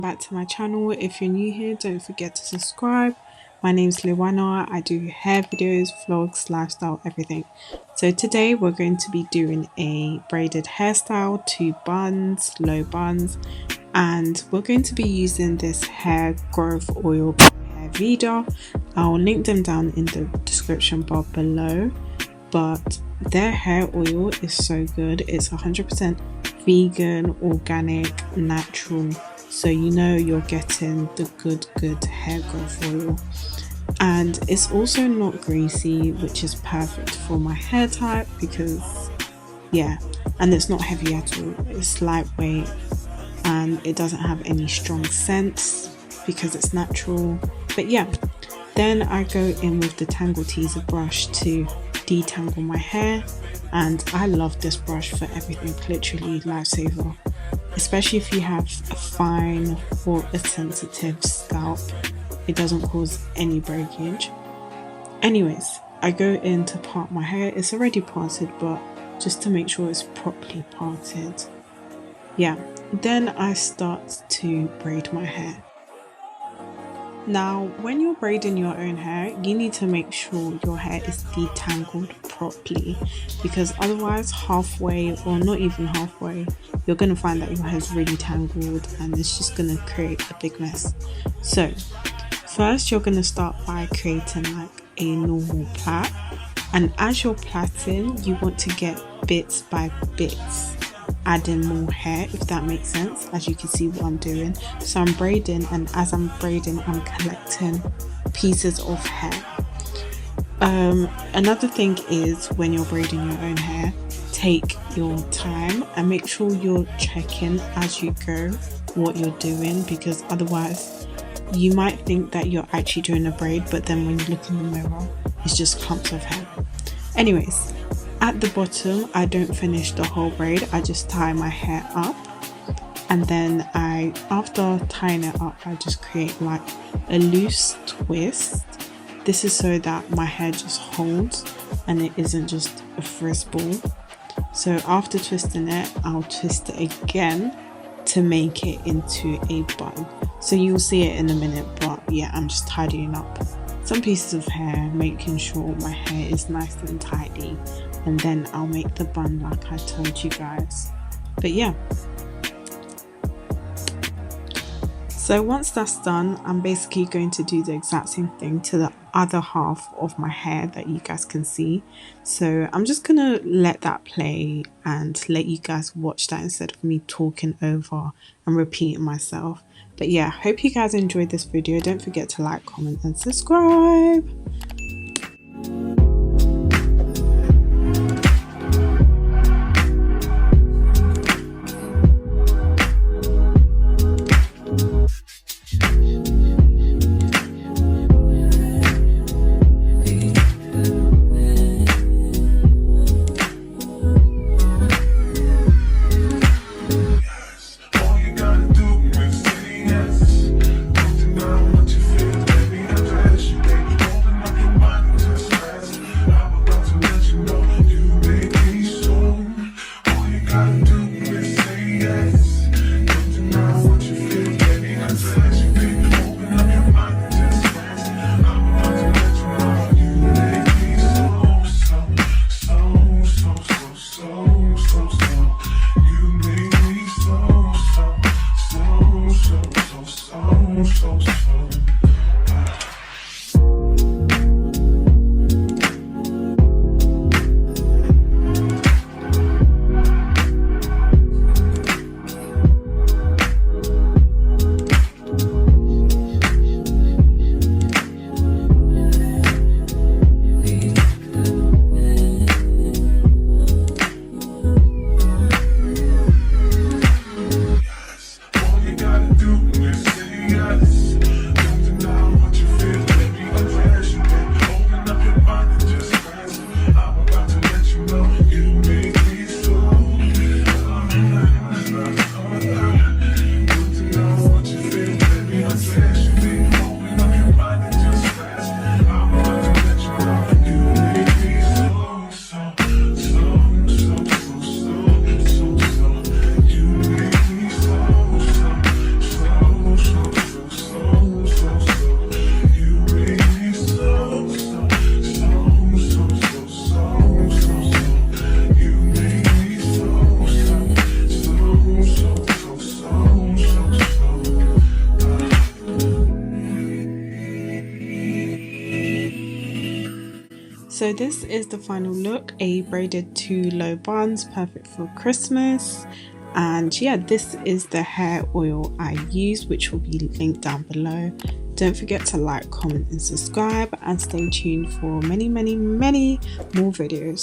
back to my channel. If you're new here, don't forget to subscribe. My name's Luana. I do hair videos, vlogs, lifestyle, everything. So today we're going to be doing a braided hairstyle, two buns, low buns, and we're going to be using this hair growth oil by Hair Vida. I'll link them down in the description bar below, but their hair oil is so good. It's 100% vegan, organic, natural, so you know you're getting the good hair growth oil. And it's also not greasy, which is perfect for my hair type because yeah, and it's not heavy at all. It's lightweight and it doesn't have any strong scents because it's natural. But yeah, then I go in with the Tangle Teaser brush to detangle my hair, and I love this brush for everything. Literally lifesaver, especially if you have a fine or a sensitive scalp. It doesn't cause any breakage. Anyways, I go in to part my hair. It's already parted, but just to make sure it's properly parted. Yeah, then I start to braid my hair. Now, when you're braiding your own hair, you need to make sure your hair is detangled properly, because otherwise halfway, or not even halfway, you're going to find that your hair is really tangled and it's just going to create a big mess. So first you're going to start by creating like a normal plait, and as you're plaiting you want to get bits by bits, adding more hair, if that makes sense. As you can see what I'm doing, so I'm braiding, and as I'm braiding I'm collecting pieces of hair. Another thing is, when you're braiding your own hair, take your time and make sure you're checking as you go what you're doing, because otherwise you might think that you're actually doing a braid, but then when you look in the mirror it's just clumps of hair. Anyways, at the bottom I don't finish the whole braid, I just tie my hair up, and then after tying it up, I just create like a loose twist. This is so that my hair just holds and it isn't just a frizz ball. So after twisting it, I'll twist it again to make it into a bun. So you'll see it in a minute, but yeah, I'm just tidying up some pieces of hair, making sure my hair is nice and tidy, and then I'll make the bun like I told you guys. But yeah, so once that's done, I'm basically going to do the exact same thing to the other half of my hair that you guys can see. So I'm just gonna let that play and let you guys watch that instead of me talking over and repeating myself. But yeah, hope you guys enjoyed this video. Don't forget to like, comment and subscribe. All you gotta do is say yes. So this is the final look, a braided 2 low buns, perfect for Christmas. And yeah, this is the hair oil I use, which will be linked down below. Don't forget to like, comment and subscribe, and stay tuned for many more videos.